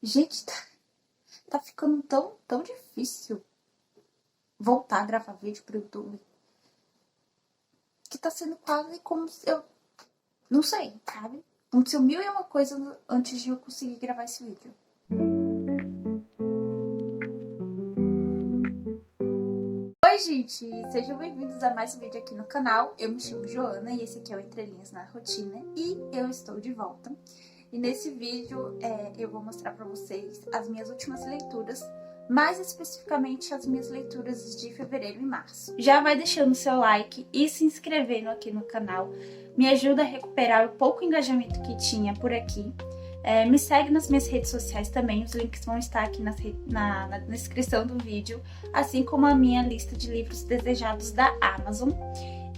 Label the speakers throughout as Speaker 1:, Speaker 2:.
Speaker 1: Gente, tá ficando tão difícil voltar a gravar vídeo pro YouTube. Que tá sendo quase como se eu... Não sei, sabe? Aconteceu mil e uma coisa antes de eu conseguir gravar esse vídeo. Oi, gente! Sejam bem-vindos a mais um vídeo aqui no canal. Eu me chamo Joana e esse aqui é o Entre Linhas na Rotina. E eu estou de volta. E nesse vídeo eu vou mostrar pra vocês as minhas últimas leituras, mais especificamente as minhas leituras de fevereiro e março. Já vai deixando seu like e se inscrevendo aqui no canal. Me ajuda a recuperar o pouco engajamento que tinha por aqui. Me segue nas minhas redes sociais também, os links vão estar aqui na descrição do vídeo, assim como a minha lista de livros desejados da Amazon.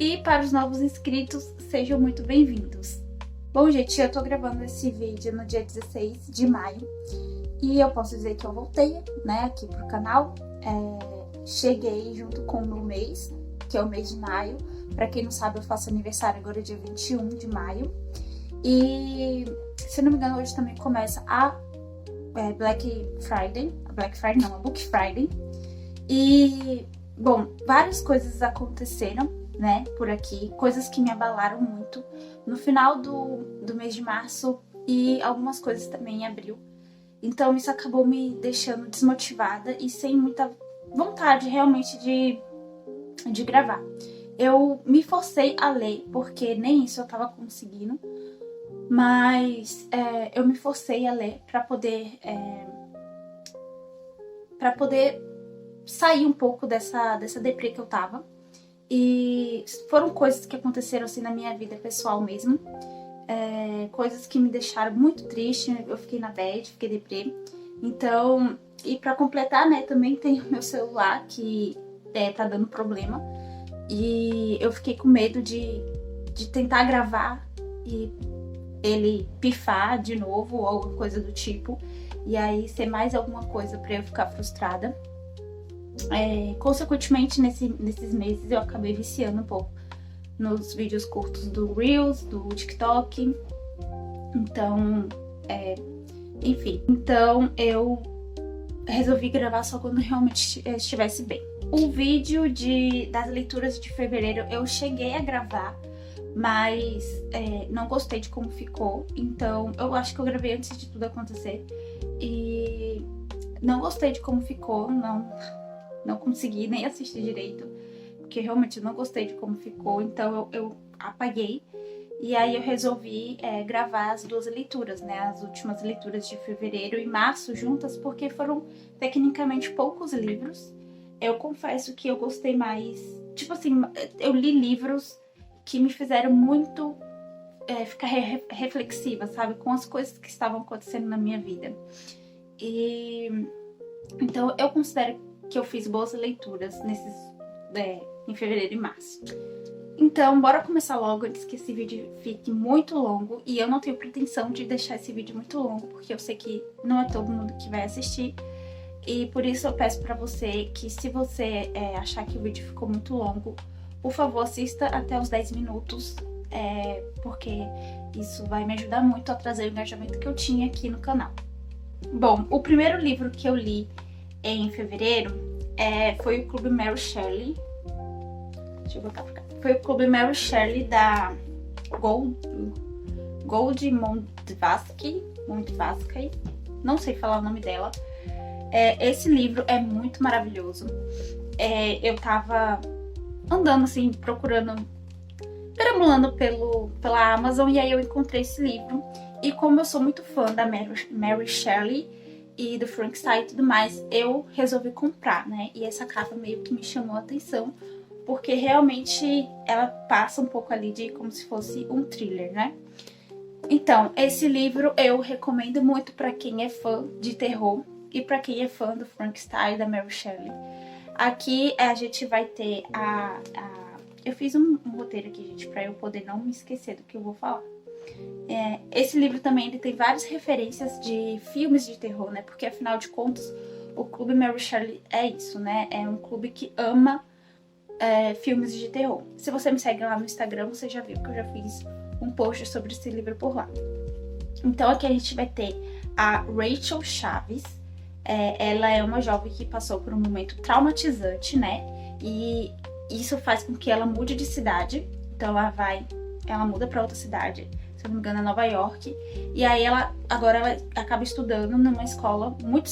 Speaker 1: E para os novos inscritos, sejam muito bem-vindos. Bom, gente, eu tô gravando esse vídeo no dia 16 de maio e eu posso dizer que eu voltei, né, aqui pro canal. Cheguei junto com o meu mês, que é o mês de maio. Pra quem não sabe, eu faço aniversário agora dia 21 de maio. E, se não me engano, hoje também começa a Black Friday. A Book Friday. E, bom, várias coisas aconteceram, né, por aqui. Coisas que me abalaram muito no final do mês de março e algumas coisas também em abril. Então, isso acabou me deixando desmotivada e sem muita vontade realmente de gravar. Eu me forcei a ler, porque nem isso eu tava conseguindo. Mas eu me forcei a ler para poder sair um pouco dessa deprê que eu tava. E foram coisas que aconteceram assim na minha vida pessoal mesmo. Coisas que me deixaram muito triste. Eu fiquei na bad, fiquei deprê. Então, e para completar, né, também tem o meu celular que tá dando problema. E eu fiquei com medo de tentar gravar e ele pifar de novo ou alguma coisa do tipo, e aí ser mais alguma coisa pra eu ficar frustrada. Consequentemente, nesses meses eu acabei viciando um pouco nos vídeos curtos do Reels, do TikTok. Então, enfim. Então eu resolvi gravar só quando realmente estivesse bem. O vídeo das leituras de fevereiro eu cheguei a gravar, mas não gostei de como ficou, então eu acho que eu gravei antes de tudo acontecer e não gostei de como ficou, não consegui nem assistir direito, porque realmente eu não gostei de como ficou, então eu apaguei. E aí eu resolvi gravar as duas leituras, né, as últimas leituras de fevereiro e março juntas, porque foram tecnicamente poucos livros. Eu confesso que eu gostei mais, tipo assim, eu li livros que me fizeram muito ficar reflexiva, sabe? Com as coisas que estavam acontecendo na minha vida. E então eu considero que eu fiz boas leituras em fevereiro e março. Então, bora começar logo antes que esse vídeo fique muito longo. E eu não tenho pretensão de deixar esse vídeo muito longo, porque eu sei que não é todo mundo que vai assistir. E por isso eu peço pra você que, se você achar que o vídeo ficou muito longo, por favor, assista até os 10 minutos, porque isso vai me ajudar muito a trazer o engajamento que eu tinha aqui no canal. Bom, o primeiro livro que eu li em fevereiro foi o Clube Mary Shelley. Deixa eu botar pra cá. Foi o Clube Mary Shelley da Gold Mondvasky. Não sei falar o nome dela. Esse livro é muito maravilhoso. Eu tava andando assim, perambulando pela Amazon, e aí eu encontrei esse livro. E como eu sou muito fã da Mary Shelley e do Frankenstein e tudo mais, eu resolvi comprar, né? E essa capa meio que me chamou a atenção, porque realmente ela passa um pouco ali de como se fosse um thriller, né? Então, esse livro eu recomendo muito pra quem é fã de terror e pra quem é fã do Frankenstein e da Mary Shelley. Aqui a gente vai ter eu fiz um roteiro aqui, gente, pra eu poder não me esquecer do que eu vou falar. Esse livro também ele tem várias referências de filmes de terror, né? Porque afinal de contas, o Clube Mary Shelley é isso, né? É um clube que ama filmes de terror. Se você me segue lá no Instagram, você já viu que eu já fiz um post sobre esse livro por lá. Então aqui a gente vai ter a Rachel Chaves. Ela é uma jovem que passou por um momento traumatizante, né? E isso faz com que ela mude de cidade. Então ela muda para outra cidade, se eu não me engano, é Nova York. E aí agora ela acaba estudando numa escola muito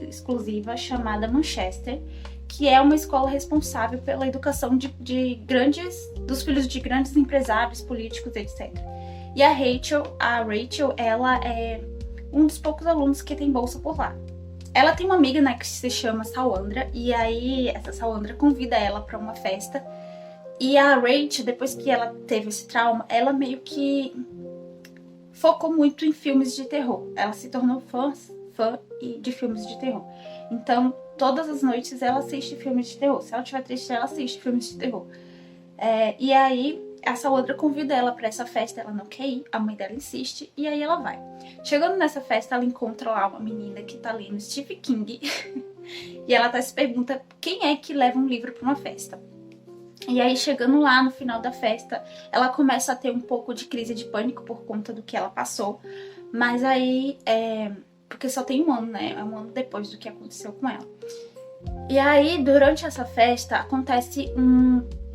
Speaker 1: exclusiva chamada Manchester, que é uma escola responsável pela educação dos filhos de grandes empresários, políticos, etc. E a Rachel, ela é um dos poucos alunos que tem bolsa por lá. Ela tem uma amiga, né, que se chama Sawandra, e aí essa Sawandra convida ela para uma festa. E a Rachel, depois que ela teve esse trauma, ela meio que focou muito em filmes de terror. Ela se tornou fã de filmes de terror. Então, todas as noites ela assiste filmes de terror. Se ela estiver triste, ela assiste filmes de terror. E aí, essa outra convida ela pra essa festa, ela não quer ir, a mãe dela insiste, e aí ela vai. Chegando nessa festa, ela encontra lá uma menina que tá lendo Stephen King, e ela se pergunta quem é que leva um livro pra uma festa. E aí, chegando lá no final da festa, ela começa a ter um pouco de crise de pânico por conta do que ela passou. Mas aí, porque só tem um ano, né? É um ano depois do que aconteceu com ela. E aí, durante essa festa, acontece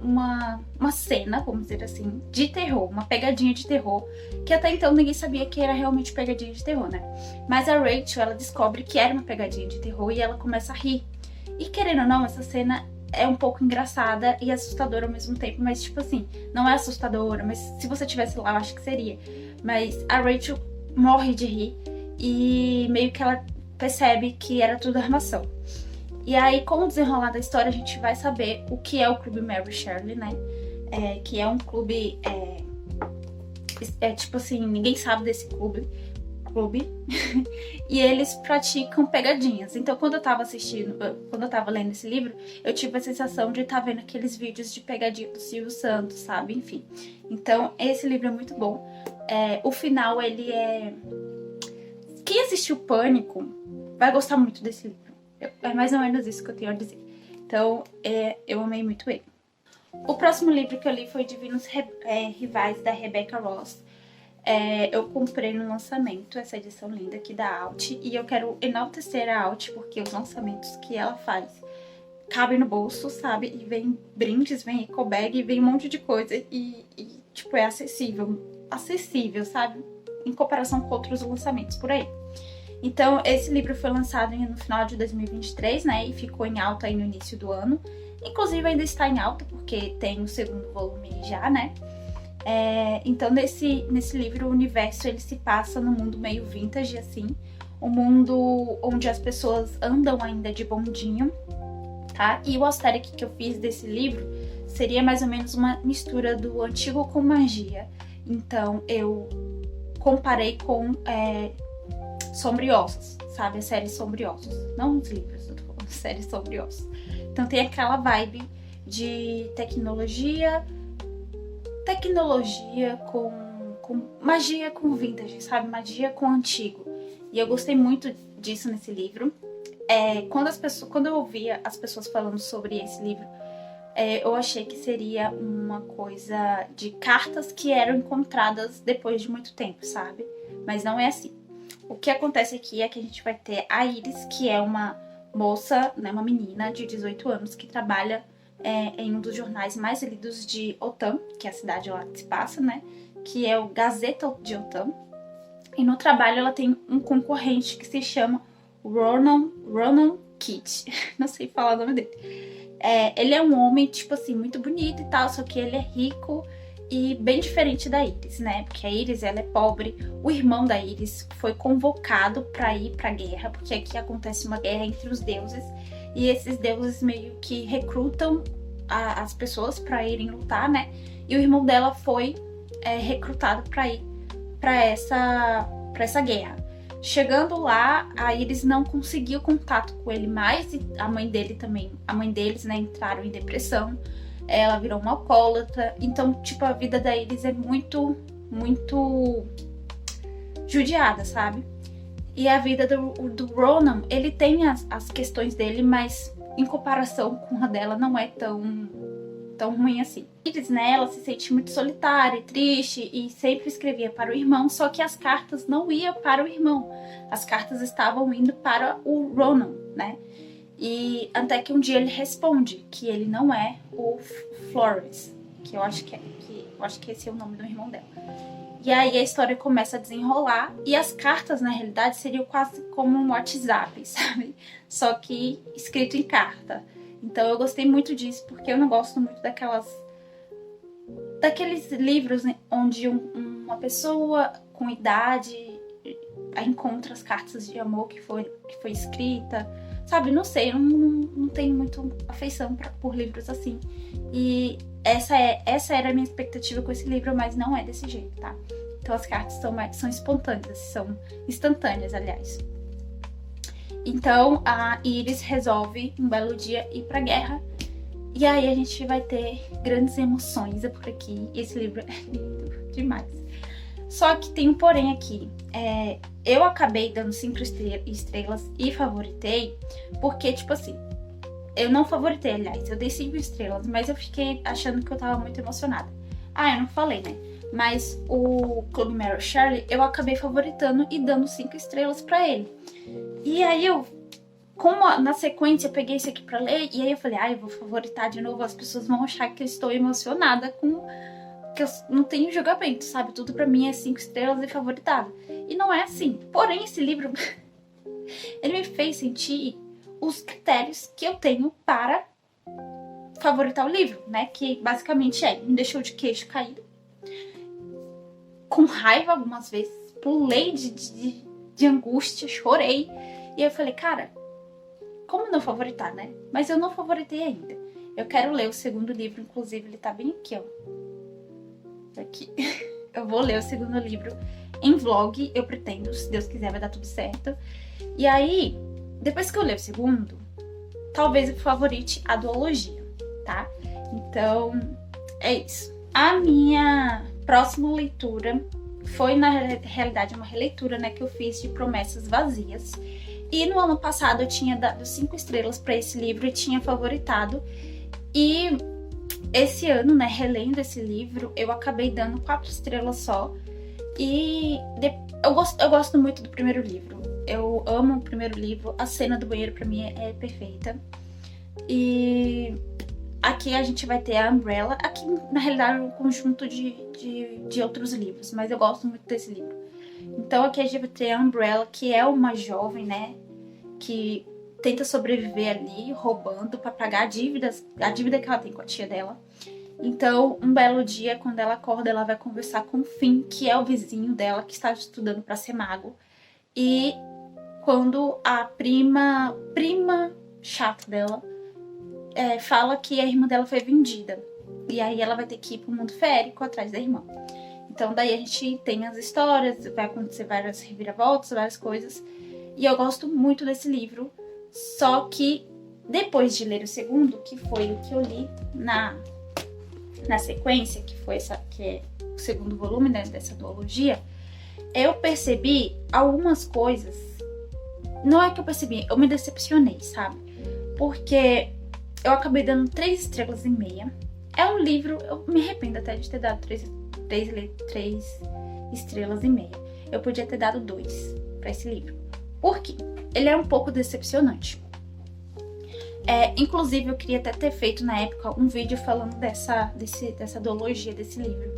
Speaker 1: uma cena, vamos dizer assim, de terror. Uma pegadinha de terror, que até então ninguém sabia que era realmente pegadinha de terror, né? Mas a Rachel, ela descobre que era uma pegadinha de terror e ela começa a rir. E querendo ou não, essa cena é um pouco engraçada e assustadora ao mesmo tempo, mas tipo assim, não é assustadora, mas se você tivesse lá, eu acho que seria. Mas a Rachel morre de rir e meio que ela percebe que era tudo armação. E aí, com o desenrolar da história, a gente vai saber o que é o Clube Mary Shelley, né? Que é um clube, tipo assim, ninguém sabe desse clube. E eles praticam pegadinhas. Então, quando eu tava lendo esse livro, eu tive a sensação de estar vendo aqueles vídeos de pegadinha do Silvio Santos, sabe? Enfim. Então, esse livro é muito bom. O final, ele é... Quem assistiu Pânico vai gostar muito desse livro. É mais ou menos isso que eu tenho a dizer. Então, eu amei muito ele. O próximo livro que eu li foi Divinos Rivais, da Rebecca Ross. Eu comprei no lançamento essa edição linda aqui da Alt, e eu quero enaltecer a Alt porque os lançamentos que ela faz cabem no bolso, sabe? E vem brindes, vem eco bag, vem um monte de coisa e tipo, é acessível, sabe? Em comparação com outros lançamentos por aí. Então, esse livro foi lançado no final de 2023, né? E ficou em alta aí no início do ano. Inclusive, ainda está em alta porque tem o segundo volume já, né? Então, nesse livro, o universo ele se passa num mundo meio vintage, assim. Um mundo onde as pessoas andam ainda de bondinho, tá? E o aesthetic que eu fiz desse livro seria mais ou menos uma mistura do antigo com magia. Então, eu comparei com Sombriossos, sabe? A série Sombriossos. Não os livros, eu tô falando série Sombriossos. Então, tem aquela vibe de tecnologia com magia com vintage, sabe? Magia com antigo. E eu gostei muito disso nesse livro. Quando eu ouvia as pessoas falando sobre esse livro, eu achei que seria uma coisa de cartas que eram encontradas depois de muito tempo, sabe? Mas não é assim. O que acontece aqui é que a gente vai ter a Iris, que é uma moça, né, uma menina de 18 anos que trabalha em um dos jornais mais lidos de Otam, que é a cidade lá que se passa, né? Que é o Gazeta de Otam. E no trabalho ela tem um concorrente que se chama Ronan Kitt. Não sei falar o nome dele. Ele é um homem, tipo assim, muito bonito e tal, só que ele é rico e bem diferente da Iris, né? Porque a Iris, ela é pobre. O irmão da Iris foi convocado pra ir pra guerra, porque aqui acontece uma guerra entre os deuses. E esses deuses meio que recrutam as pessoas pra irem lutar, né? E o irmão dela foi recrutado pra ir pra essa guerra. Chegando lá, a Iris não conseguiu contato com ele mais, e a mãe deles, né, entraram em depressão. Ela virou uma alcoólatra. Então, tipo, a vida da Iris é muito, muito judiada, sabe? E a vida do Ronan, ele tem as questões dele, mas em comparação com a dela não é tão tão ruim assim. Iris, né, ela se sente muito solitária e triste e sempre escrevia para o irmão, só que as cartas não iam para o irmão. As cartas estavam indo para o Ronan, né? E até que um dia ele responde que ele não é o Florence, que eu acho que esse é o nome do irmão dela. E aí a história começa a desenrolar e as cartas, na realidade, seriam quase como um WhatsApp, sabe? Só que escrito em carta. Então eu gostei muito disso, porque eu não gosto muito daqueles livros, né, onde uma pessoa com idade encontra as cartas de amor que foi escrita, sabe? Não sei, eu não tenho muito afeição por livros assim. E essa era a minha expectativa com esse livro, mas não é desse jeito, tá? Então as cartas são espontâneas, são instantâneas, aliás. Então a Iris resolve um belo dia ir pra guerra. E aí a gente vai ter grandes emoções por aqui. Esse livro é lindo demais. Só que tem um porém aqui. Eu acabei dando 5 estrelas e favoritei, porque, tipo assim, eu não favoritei, aliás, eu dei 5 estrelas, mas eu fiquei achando que eu tava muito emocionada. Eu não falei, né? Mas o Clube Mary Shelley eu acabei favoritando e dando 5 estrelas pra ele. E aí na sequência eu peguei esse aqui pra ler, e aí eu falei, eu vou favoritar de novo, as pessoas vão achar que eu estou emocionada que eu não tenho julgamento, sabe? Tudo pra mim é 5 estrelas e favoritado. E não é assim. Porém, esse livro, ele me fez sentir os critérios que eu tenho para favoritar o livro, né? Que basicamente me deixou de queixo caído, com raiva algumas vezes, pulei de angústia, chorei. E aí eu falei, cara, como não favoritar, né? Mas eu não favoritei ainda. Eu quero ler o segundo livro, inclusive ele tá bem aqui, ó. Aqui. Eu vou ler o segundo livro em vlog, eu pretendo, se Deus quiser vai dar tudo certo. E aí, depois que eu ler o segundo, talvez eu favorite a duologia, tá? Então, é isso. A minha próxima leitura foi, na realidade, uma releitura, né, que eu fiz de Promessas Vazias. E no ano passado eu tinha dado 5 estrelas para esse livro e tinha favoritado. E esse ano, né, relendo esse livro, eu acabei dando 4 estrelas só. E eu gosto muito do primeiro livro. Eu amo o primeiro livro. A cena do banheiro pra mim é perfeita. E aqui a gente vai ter a Umbrella. Aqui, na realidade, é um conjunto de outros livros, mas eu gosto muito desse livro. Então aqui a gente vai ter a Umbrella, que é uma jovem, né, que tenta sobreviver ali, roubando pra pagar a dívida que ela tem com a tia dela. Então, um belo dia, quando ela acorda, ela vai conversar com o Finn, que é o vizinho dela, que está estudando pra ser mago. E quando a prima chata dela fala que a irmã dela foi vendida. E aí ela vai ter que ir pro mundo férico atrás da irmã. Então daí a gente tem as histórias, vai acontecer várias reviravoltas, várias coisas. E eu gosto muito desse livro. Só que depois de ler o segundo, que foi o que eu li na sequência, que é o segundo volume, né, dessa duologia, eu percebi algumas coisas. Não é que eu percebi, eu me decepcionei, sabe? Porque eu acabei dando 3 estrelas e meia. É um livro, eu me arrependo até de ter dado 3 estrelas e meia. Eu podia ter dado 2 para esse livro. Por quê? Ele é um pouco decepcionante. Inclusive, eu queria até ter feito na época um vídeo falando dessa duologia desse livro,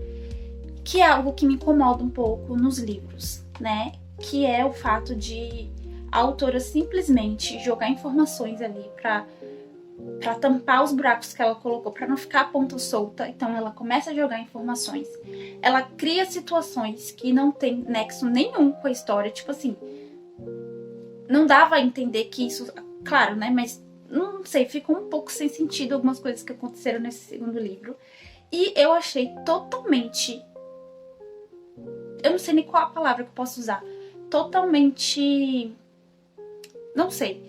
Speaker 1: que é algo que me incomoda um pouco nos livros, né? Que é o fato de a autora simplesmente jogar informações ali pra tampar os buracos que ela colocou, pra não ficar a ponta solta. Então ela começa a jogar informações, ela cria situações que não tem nexo nenhum com a história, tipo assim, não dava a entender que isso, claro, né, mas não sei, ficou um pouco sem sentido algumas coisas que aconteceram nesse segundo livro. E eu achei totalmente, eu não sei nem qual a palavra que eu posso usar, totalmente, não sei,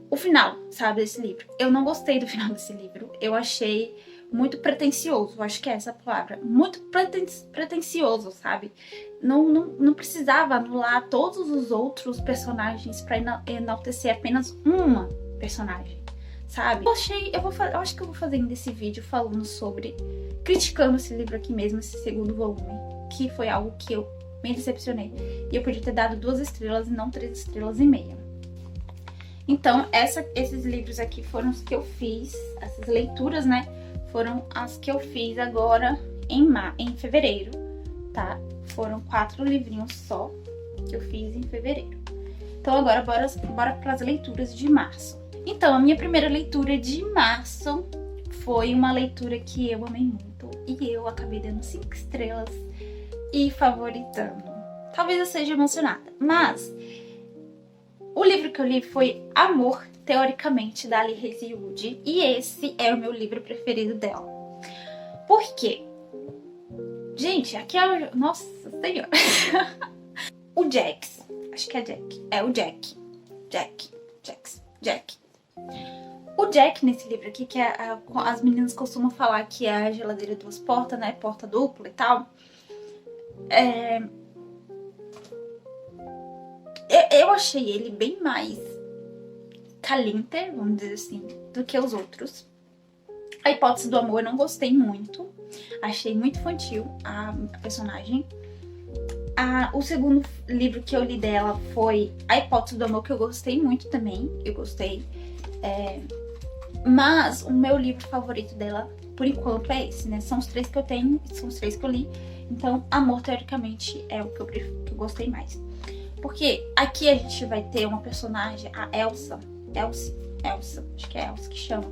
Speaker 1: o final, sabe, desse livro. Eu não gostei do final desse livro. Eu achei muito pretencioso, acho que é essa a palavra. Muito pretencioso, sabe? Não precisava anular todos os outros personagens pra enaltecer apenas uma personagem, sabe? Eu acho que eu vou fazer ainda esse vídeo falando sobre, criticando esse livro aqui mesmo, esse segundo volume, que foi algo que eu me decepcionei. E eu podia ter dado 2 estrelas e não 3,5 estrelas. Então, esses livros aqui foram os que eu fiz, essas leituras, né? Foram as que eu fiz agora em fevereiro, tá? Foram 4 livrinhos só que eu fiz em fevereiro. Então agora bora para as leituras de março. Então, a minha primeira leitura de março foi uma leitura que eu amei muito e eu acabei dando 5 estrelas e favoritando. Talvez eu seja emocionada, mas o livro que eu li foi Amor, Teoricamente, da Ali Hazelwood, e esse é o meu livro preferido dela. Por quê? Gente, aqui é o... Nossa Senhora! O Jax, acho que é Jack. É o Jack. Jack. O Jack nesse livro aqui, que as meninas costumam falar que é a geladeira 2 portas, né? Porta dupla e tal. Eu achei ele bem mais caliente, vamos dizer assim, do que os outros. A Hipótese do Amor eu não gostei muito. Achei muito infantil a personagem. O segundo livro que eu li dela foi A Hipótese do Amor, que eu gostei muito também. Eu gostei. Mas o meu livro favorito dela, por enquanto, é esse, né? São os 3 que eu tenho, são os 3 que eu li. Então, Amor, Teoricamente, é o que eu gostei mais. Porque aqui a gente vai ter uma personagem, a Elsa, acho que é Elsa que chama.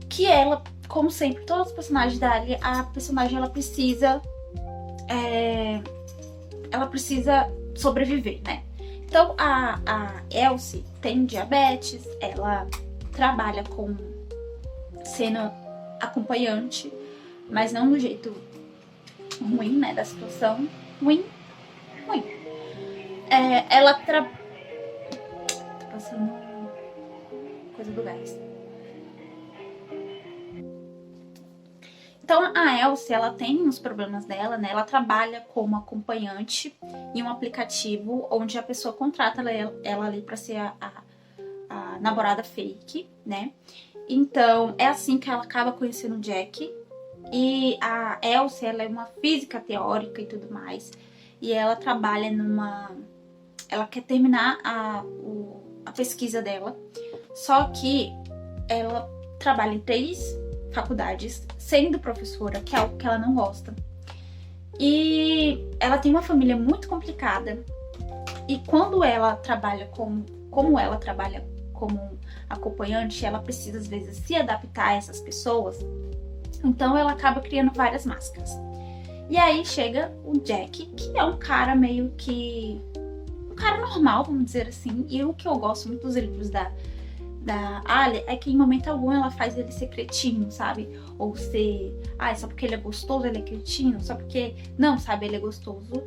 Speaker 1: Que ela, como sempre, todos os personagens da Ali, a personagem ela precisa sobreviver, né? Então a Elsie tem diabetes, ela trabalha sendo acompanhante, mas não do jeito ruim, né? Da situação ruim. Ela tá passando coisa do gás. Então, a Elsie, ela tem os problemas dela, né? Ela trabalha como acompanhante em um aplicativo onde a pessoa contrata ela ali pra ser a namorada fake, né? Então, é assim que ela acaba conhecendo o Jack. E a Elsie, ela é uma física teórica e tudo mais. E ela trabalha ela quer terminar a pesquisa dela. Só que ela trabalha em 3 faculdades, sendo professora, que é algo que ela não gosta. E ela tem uma família muito complicada. E quando ela trabalha como ela trabalha como acompanhante, ela precisa às vezes se adaptar a essas pessoas. Então ela acaba criando várias máscaras. E aí chega o Jack, que é um cara meio que... um cara normal, vamos dizer assim. E o que eu gosto muito dos livros da Ali é que em momento algum ela faz ele ser cretino, sabe? Ou ser... só porque ele é gostoso ele é cretino. Só porque... Não, sabe? Ele é gostoso,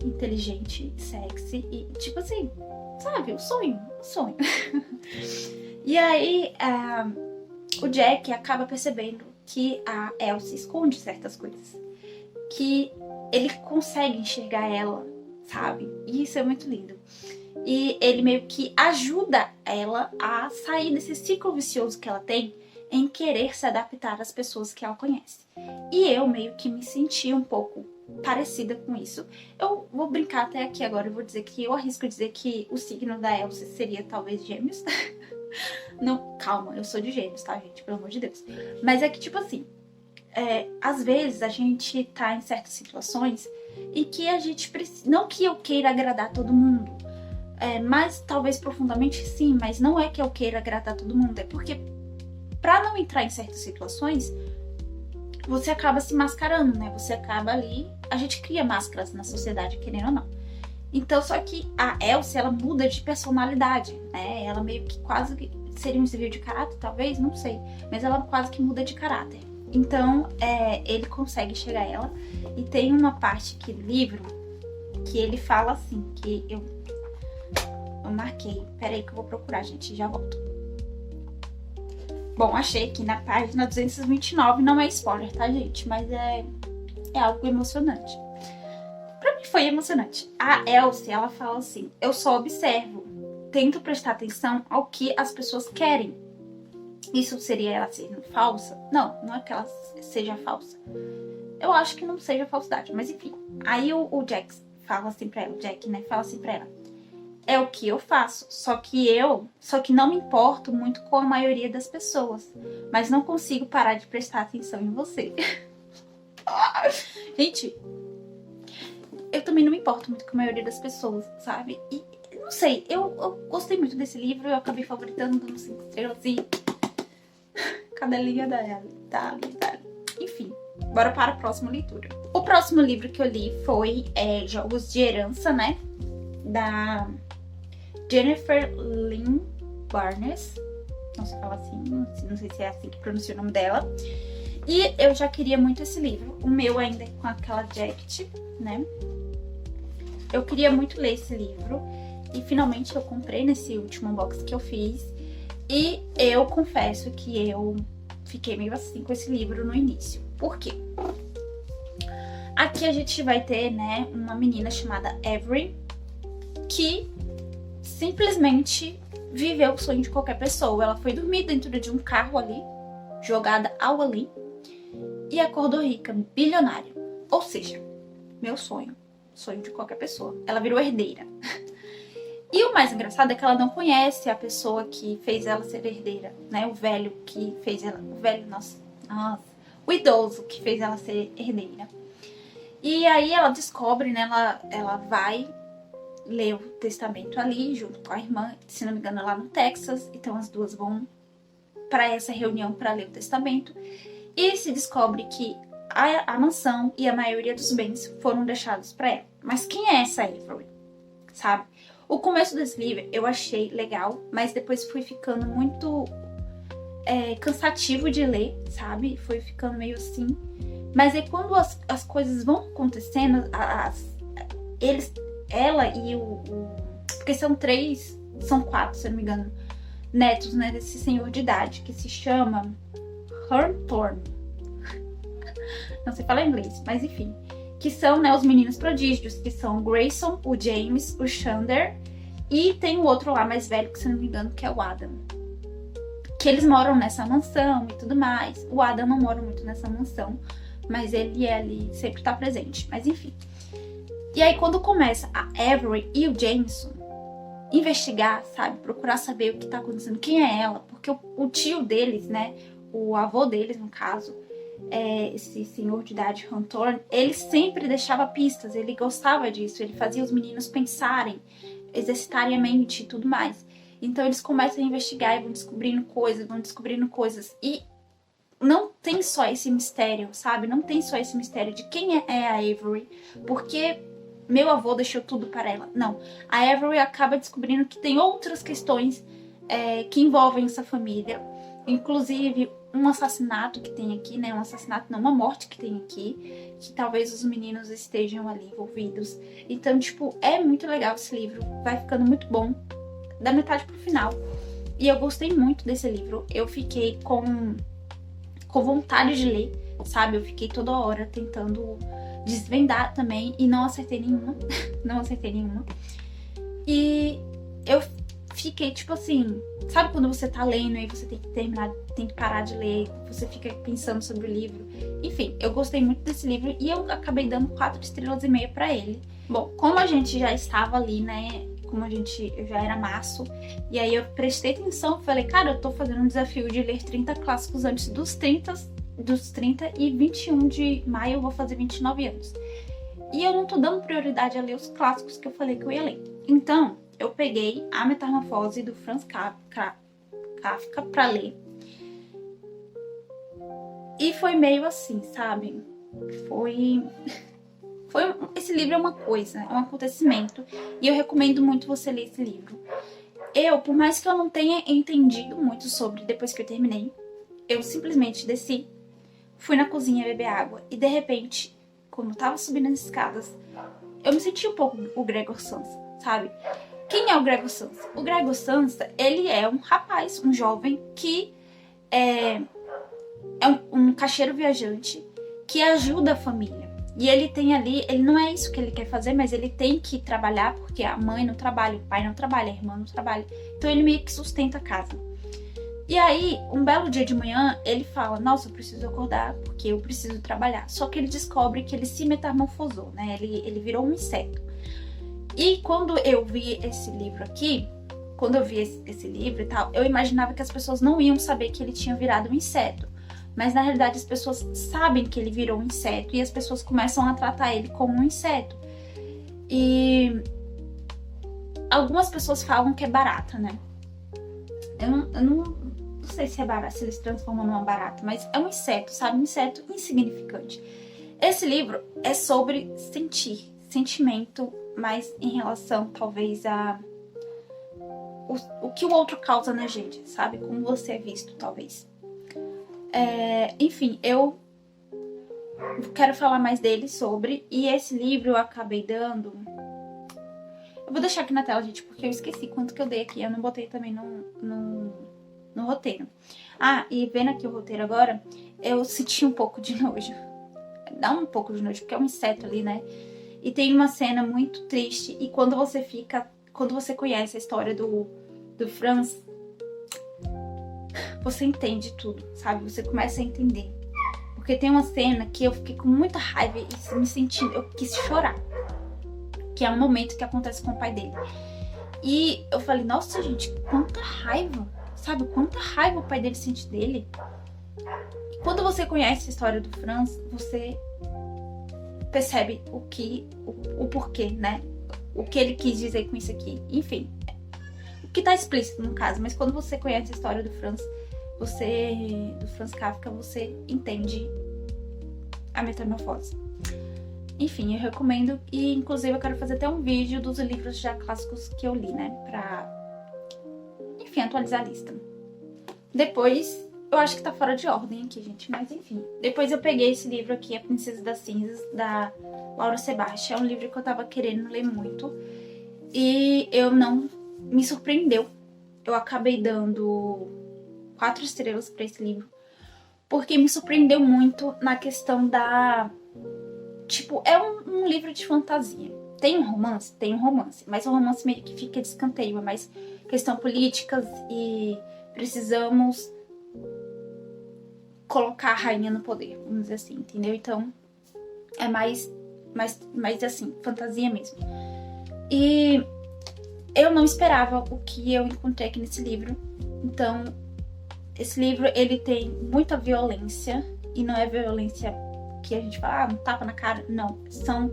Speaker 1: inteligente, sexy e tipo assim... Sabe? O sonho. E aí o Jack acaba percebendo que a Elsie esconde certas coisas. Que ele consegue enxergar ela, sabe? E isso é muito lindo. E ele meio que ajuda ela a sair desse ciclo vicioso que ela tem em querer se adaptar às pessoas que ela conhece. E eu meio que me senti um pouco parecida com isso. Eu vou brincar até aqui agora, eu vou dizer que eu arrisco dizer que o signo da Elsie seria talvez Gêmeos. Não, calma, eu sou de Gêmeos, tá, gente? Pelo amor de Deus. Mas é que, tipo assim, às vezes a gente tá em certas situações e que a gente precisa... Não que eu queira agradar todo mundo, mas talvez profundamente sim, mas não é que eu queira agradar todo mundo, é porque pra não entrar em certas situações, você acaba se mascarando, né? Você acaba ali... A gente cria máscaras na sociedade, querendo ou não. Então, só que a Elsie, ela muda de personalidade, né? Ela meio que quase... Seria um desvio de caráter, talvez? Não sei. Mas ela quase que muda de caráter. Então, ele consegue chegar a ela. E tem uma parte aqui do livro que ele fala assim, que eu marquei. Peraí que eu vou procurar, gente. Já volto. Bom, achei aqui na página 229. Não é spoiler, tá, gente? Mas é algo emocionante. Pra mim foi emocionante. A Elsie, ela fala assim: eu só observo. Tento prestar atenção ao que as pessoas querem. isso seria ela sendo falsa? Não, não é que ela seja falsa. Eu acho que não seja falsidade, mas enfim. Aí o Jack fala assim pra ela, o Jack, né, fala assim pra ela: é o que eu faço, só que não me importo muito com a maioria das pessoas, mas não consigo parar de prestar atenção em você. Gente, eu também não me importo muito com a maioria das pessoas, sabe? E não sei, eu gostei muito desse livro, eu acabei favoritando, dando 5 estrelas e... cadelinha dela, tá ali. Enfim, bora para a próxima leitura. O próximo livro que eu li foi Jogos de Herança, né? Da Jennifer Lynn Barnes. Não se fala assim, não sei se é assim que pronuncia o nome dela. E eu já queria muito esse livro. O meu ainda é com aquela jacket, né? Eu queria muito ler esse livro. E finalmente eu comprei nesse último unboxing que eu fiz. E eu confesso que eu fiquei meio assim com esse livro no início. Por quê? Aqui a gente vai ter, né, uma menina chamada Avery, que simplesmente viveu o sonho de qualquer pessoa. Ela foi dormir dentro de um carro ali, jogada ao ali, e acordou rica, bilionária. Ou seja, meu sonho de qualquer pessoa. Ela virou herdeira. E o mais engraçado é que ela não conhece a pessoa que fez ela ser herdeira, né? O velho que fez ela... O velho, nossa. O idoso que fez ela ser herdeira. E aí ela descobre, né? Ela vai ler o testamento ali, junto com a irmã, se não me engano, lá no Texas. Então as duas vão para essa reunião para ler o testamento. E se descobre que a mansão e a maioria dos bens foram deixados para ela. Mas quem é essa Avery? Sabe? O começo desse livro eu achei legal, mas depois foi ficando muito cansativo de ler, sabe? Foi ficando meio assim. Mas aí quando as coisas vão acontecendo, ela e porque são 4, se eu não me engano, netos, né, desse senhor de idade, que se chama Hawthorne. Não sei falar inglês, mas enfim. Que são, né, os meninos prodígios, que são o Grayson, o James, o Xander, e tem o outro lá mais velho, que se não me engano, que é o Adam. Que eles moram nessa mansão e tudo mais. O Adam não mora muito nessa mansão, mas ele é ali, sempre tá presente. Mas enfim. E aí quando começa a Avery e o Jameson investigar, sabe, procurar saber o que tá acontecendo, quem é ela, porque o tio deles, né, o avô deles, no caso, esse senhor de idade, Hawthorne, ele sempre deixava pistas, ele gostava disso, ele fazia os meninos pensarem, exercitarem a mente e tudo mais. Então eles começam a investigar e vão descobrindo coisas. E não tem só esse mistério, sabe? Não tem só esse mistério de quem é a Avery, porque meu avô deixou tudo para ela. Não, a Avery acaba descobrindo que tem outras questões que envolvem essa família, inclusive um assassinato que tem aqui, né? Um assassinato, não, uma morte que tem aqui, que talvez os meninos estejam ali envolvidos. Então, tipo, é muito legal esse livro, vai ficando muito bom, da metade pro final. E eu gostei muito desse livro, eu fiquei com vontade de ler, sabe? Eu fiquei toda hora tentando desvendar também e não acertei nenhuma, E eu fiquei, tipo assim, sabe quando você tá lendo e você tem que terminar, tem que parar de ler, você fica pensando sobre o livro. Enfim, eu gostei muito desse livro e eu acabei dando 4,5 estrelas pra ele. Bom, como a gente já estava ali, né, eu já era maço, e aí eu prestei atenção, falei, cara, eu tô fazendo um desafio de ler 30 clássicos antes dos 30 e 21 de maio eu vou fazer 29 anos. E eu não tô dando prioridade a ler os clássicos que eu falei que eu ia ler. Então, eu peguei A Metamorfose do Franz Kafka pra ler. E foi meio assim, sabe? Esse livro é uma coisa, é um acontecimento. E eu recomendo muito você ler esse livro. Por mais que eu não tenha entendido muito sobre depois que eu terminei, eu simplesmente desci, fui na cozinha beber água e de repente, quando eu tava subindo as escadas, eu me senti um pouco o Gregor Samsa, sabe? Quem é o Gregor Samsa? O Gregor Samsa, ele é um rapaz, um jovem que é um caixeiro viajante que ajuda a família. E ele tem ali, ele não é isso que ele quer fazer, mas ele tem que trabalhar porque a mãe não trabalha, o pai não trabalha, a irmã não trabalha. Então ele meio que sustenta a casa. E aí, um belo dia de manhã, ele fala, nossa, eu preciso acordar porque eu preciso trabalhar. Só que ele descobre que ele se metamorfosou, né? Ele virou um inseto. E quando eu vi esse livro aqui, quando eu vi esse livro e tal, eu imaginava que as pessoas não iam saber que ele tinha virado um inseto. Mas na realidade as pessoas sabem que ele virou um inseto e as pessoas começam a tratar ele como um inseto. E algumas pessoas falam que é barata, né? Eu não sei se é barata, se eles transformam numa barata, mas é um inseto, sabe? Um inseto insignificante. Esse livro é sobre sentimento, mas em relação, talvez, a o que o outro causa na gente, sabe? Como você é visto, talvez. Enfim, eu quero falar mais dele sobre, e esse livro eu acabei dando... Eu vou deixar aqui na tela, gente, porque eu esqueci quanto que eu dei aqui, eu não botei também no roteiro. Ah, e vendo aqui o roteiro agora, eu senti um pouco de nojo. Dá um pouco de nojo, porque é um inseto ali, né? E tem uma cena muito triste, e quando você conhece a história do Franz, você entende tudo, sabe? Você começa a entender. Porque tem uma cena que eu fiquei com muita raiva e me sentindo, eu quis chorar. Que é um momento que acontece com o pai dele. E eu falei, nossa, gente, quanta raiva, sabe? Quanta raiva o pai dele sente dele. E quando você conhece a história do Franz, você percebe o porquê, né? O que ele quis dizer com isso aqui. Enfim, o que tá explícito no caso, mas quando você conhece a história do Franz Kafka, você entende a metamorfose. Enfim, eu recomendo, e inclusive eu quero fazer até um vídeo dos livros já clássicos que eu li, né? Pra, enfim, atualizar a lista. Depois, eu acho que tá fora de ordem aqui, gente, mas enfim. Depois eu peguei esse livro aqui, A Princesa das Cinzas, da Laura Sebastian. É um livro que eu tava querendo ler muito e eu não me surpreendeu. Eu acabei dando 4 estrelas pra esse livro, porque me surpreendeu muito na questão da... Tipo, é um livro de fantasia. Tem um romance? Tem um romance. Mas o romance meio que fica de escanteio. É mais questão políticas e precisamos colocar a rainha no poder, vamos dizer assim, entendeu? Então, é mais assim, fantasia mesmo. E eu não esperava o que eu encontrei aqui nesse livro. Então, esse livro, ele tem muita violência. E não é violência que a gente fala, um tapa na cara. Não, são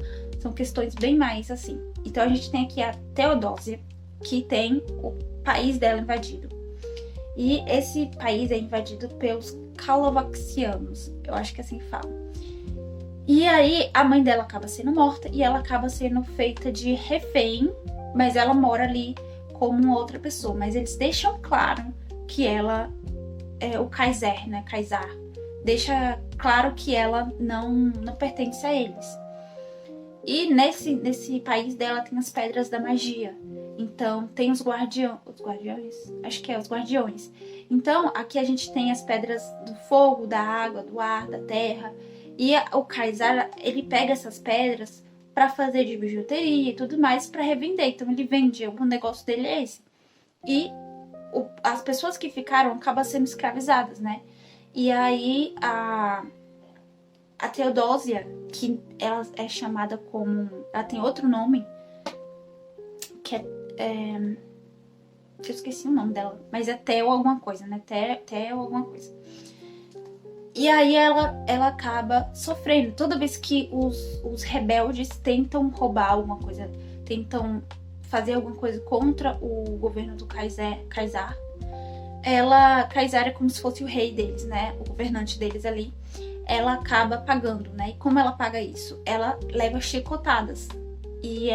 Speaker 1: questões bem mais assim. Então a gente tem aqui a Teodósia, que tem o país dela invadido. E esse país é invadido pelos Calovaxianos, eu acho que é assim que fala. E aí a mãe dela acaba sendo morta e ela acaba sendo feita de refém, mas ela mora ali como uma outra pessoa. Mas eles deixam claro que ela é o Kaiser, né? Kaysar. Deixa claro que ela não pertence a eles. E nesse país dela tem as pedras da magia. Então tem os guardiões. Acho que é os guardiões. Então aqui a gente tem as pedras do fogo, da água, do ar, da terra. E o Kaysar, ele pega essas pedras para fazer de bijuteria e tudo mais para revender. Então ele vende, o negócio dele é esse. E as pessoas que ficaram acabam sendo escravizadas, né? E aí a Teodósia, que ela é chamada como... Ela tem outro nome, que eu esqueci o nome dela, mas é Theo alguma coisa, né? Theo alguma coisa. E aí ela acaba sofrendo. Toda vez que os rebeldes tentam roubar alguma coisa, tentam fazer alguma coisa contra o governo do Kaysar, Kaysar é como se fosse o rei deles, né? O governante deles ali. Ela acaba pagando, né? E como ela paga isso? Ela leva chicotadas. E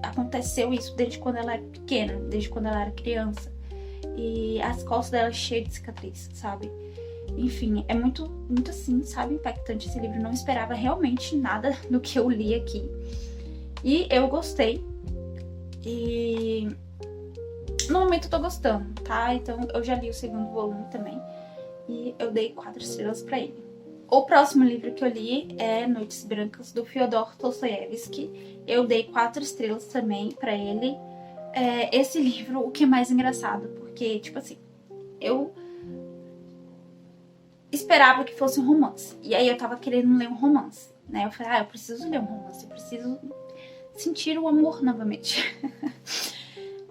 Speaker 1: aconteceu isso desde quando ela era pequena, desde quando ela era criança. E as costas dela cheias de cicatriz, sabe? Enfim, é muito, muito assim, sabe? Impactante esse livro. Não esperava realmente nada do que eu li aqui. E eu gostei. E no momento eu tô gostando, tá? Então eu já li o segundo volume também. E eu dei 4 estrelas pra ele. O próximo livro que eu li é Noites Brancas, do Fyodor Dostoiévski. Eu dei 4 estrelas também pra ele. Esse livro, o que é mais engraçado, porque, tipo assim, eu esperava que fosse um romance. E aí eu tava querendo ler um romance, né? Eu falei, eu preciso ler um romance, eu preciso sentir o amor novamente.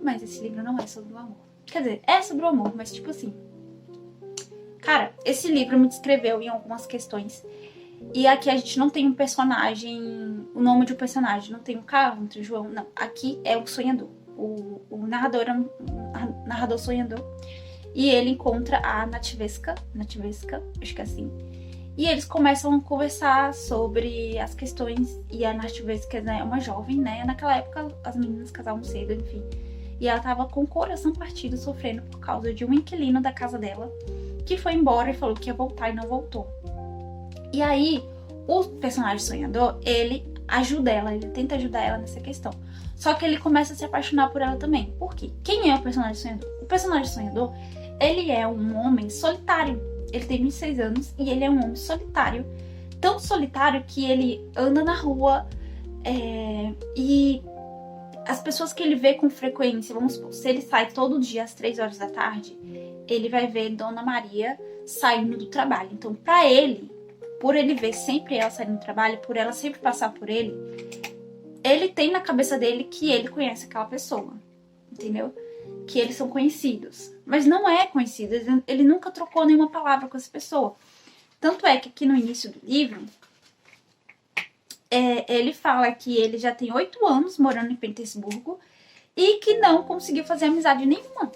Speaker 1: Mas esse livro não é sobre o amor. Quer dizer, é sobre o amor, mas tipo assim... Cara, esse livro me descreveu em algumas questões. E aqui a gente não tem um personagem... O nome de um personagem. Não tem um Carlos, não tem o João, não. Aqui é o sonhador. O narrador é um narrador sonhador. E ele encontra a Nativeska, acho que é assim. E eles começam a conversar sobre as questões. E a Nativeska, né, é uma jovem, né? Naquela época as meninas casavam cedo, enfim. E ela tava com o coração partido, sofrendo por causa de um inquilino da casa dela, que foi embora e falou que ia voltar e não voltou. E aí, o personagem sonhador, ele ajuda ela, ele tenta ajudar ela nessa questão. Só que ele começa a se apaixonar por ela também. Por quê? Quem é o personagem sonhador? O personagem sonhador, ele é um homem solitário. Ele tem 26 anos e ele é um homem solitário. Tão solitário que ele anda na rua e as pessoas que ele vê com frequência, vamos supor, se ele sai todo dia às 3 horas da tarde, ele vai ver Dona Maria saindo do trabalho. Então, pra ele, por ele ver sempre ela saindo do trabalho, por ela sempre passar por ele, ele tem na cabeça dele que ele conhece aquela pessoa, entendeu? Que eles são conhecidos. Mas não é conhecido, ele nunca trocou nenhuma palavra com essa pessoa. Tanto é que aqui no início do livro, ele fala que ele já tem 8 anos morando em Petersburgo e que não conseguiu fazer amizade nenhuma,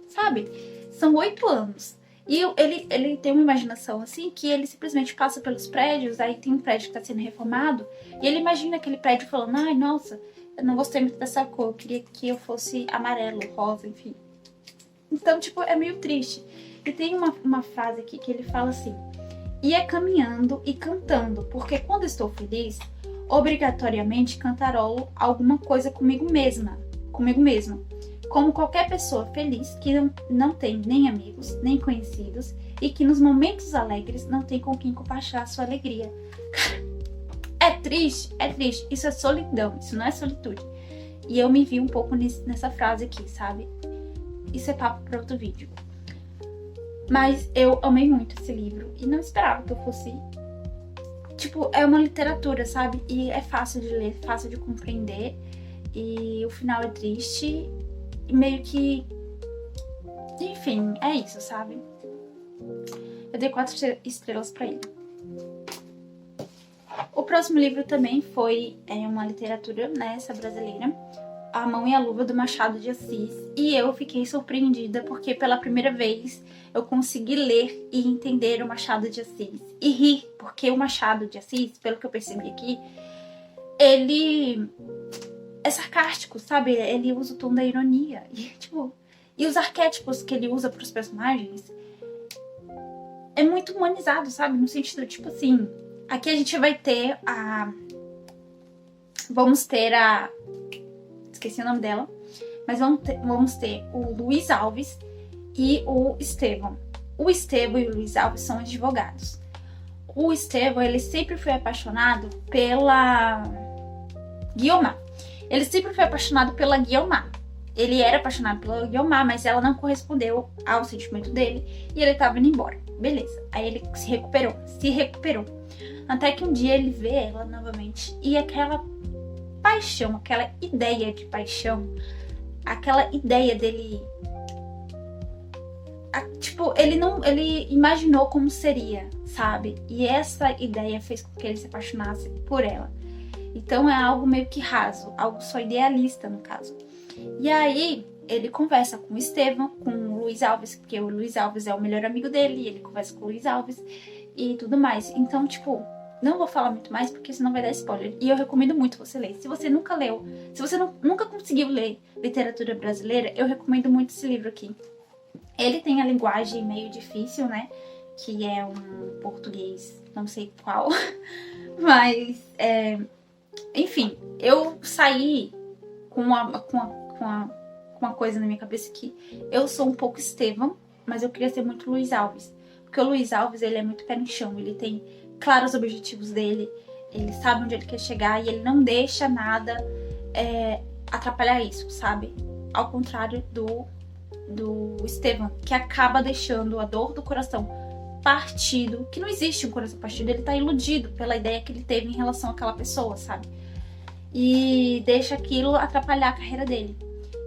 Speaker 1: sabe? São 8 anos. E ele tem uma imaginação assim que ele simplesmente passa pelos prédios, aí tem um prédio que está sendo reformado, e ele imagina aquele prédio falando, ai, nossa, eu não gostei muito dessa cor, eu queria que eu fosse amarelo, rosa, enfim. Então, tipo, é meio triste. E tem uma frase aqui que ele fala assim, ia caminhando e cantando, porque quando estou feliz, obrigatoriamente cantarolo alguma coisa comigo mesma. Como qualquer pessoa feliz que não tem nem amigos, nem conhecidos e que nos momentos alegres não tem com quem compartilhar sua alegria. É triste. Isso é solidão, isso não é solitude. E eu me vi um pouco nessa frase aqui, sabe? Isso é papo para outro vídeo. Mas eu amei muito esse livro e não esperava que eu fosse... Tipo, é uma literatura, sabe? E é fácil de ler, fácil de compreender. E o final é triste. E meio que... Enfim, é isso, sabe? Eu dei 4 estrelas pra ele. O próximo livro também foi uma literatura, né, essa brasileira. A Mão e a Luva, do Machado de Assis. E eu fiquei surpreendida porque pela primeira vez eu consegui ler e entender o Machado de Assis. E rir, porque o Machado de Assis, pelo que eu percebi aqui, ele é sarcástico, sabe? Ele usa o tom da ironia. E os arquétipos que ele usa pros personagens é muito humanizado, sabe? No sentido, tipo assim, aqui a gente vai ter esqueci o nome dela, mas vamos ter o Luiz Alves e o Estevão. O Estevão e o Luiz Alves são advogados. O Estevão, ele sempre foi apaixonado pela Guiomar. Ele era apaixonado pela Guiomar, mas ela não correspondeu ao sentimento dele e ele tava indo embora. Beleza. Aí ele se recuperou. Até que um dia ele vê ela novamente e aquela paixão, aquela ideia de paixão, aquela ideia dele... ele imaginou como seria, sabe? E essa ideia fez com que ele se apaixonasse por ela. Então é algo meio que raso, algo só idealista no caso. E aí ele conversa com o Estevão, com o Luiz Alves, porque o Luiz Alves é o melhor amigo dele, e ele conversa com o Luiz Alves e tudo mais. Então, não vou falar muito mais porque senão vai dar spoiler. E eu recomendo muito você ler. Se você nunca leu, se você nunca conseguiu ler literatura brasileira, eu recomendo muito esse livro aqui. Ele tem a linguagem meio difícil, né? Que é um português, não sei qual. Mas, enfim, eu saí com uma coisa na minha cabeça que eu sou um pouco Estevão, mas eu queria ser muito Luiz Alves. Porque o Luiz Alves, ele é muito pé no chão, ele tem claros os objetivos dele, ele sabe onde ele quer chegar e ele não deixa nada atrapalhar isso, sabe? Ao contrário do do Esteban, que acaba deixando a dor do coração partido, que não existe um coração partido, ele tá iludido pela ideia que ele teve em relação àquela pessoa, sabe? E deixa aquilo atrapalhar a carreira dele.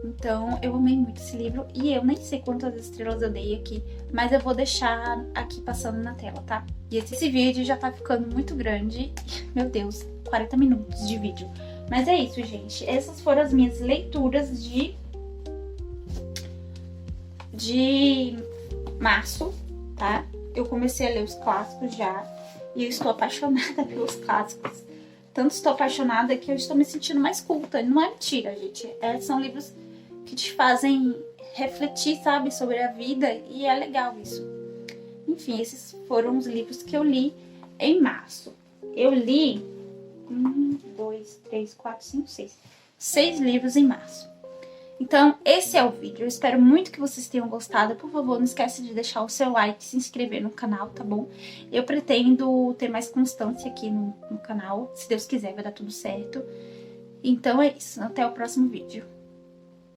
Speaker 1: Então, eu amei muito esse livro e eu nem sei quantas estrelas eu dei aqui, mas eu vou deixar aqui passando na tela, tá? E esse vídeo já tá ficando muito grande, meu Deus, 40 minutos de vídeo. Mas é isso, gente, essas foram as minhas leituras de março, tá? Eu comecei a ler os clássicos já e eu estou apaixonada pelos clássicos. Tanto estou apaixonada que eu estou me sentindo mais culta. Não é mentira, gente. São livros que te fazem refletir, sabe, sobre a vida e é legal isso. Enfim, esses foram os livros que eu li em março. Eu li 6 livros em março. Então, esse é o vídeo. Eu espero muito que vocês tenham gostado. Por favor, não esquece de deixar o seu like, se inscrever no canal, tá bom? Eu pretendo ter mais constância aqui no canal. Se Deus quiser, vai dar tudo certo. Então é isso. Até o próximo vídeo.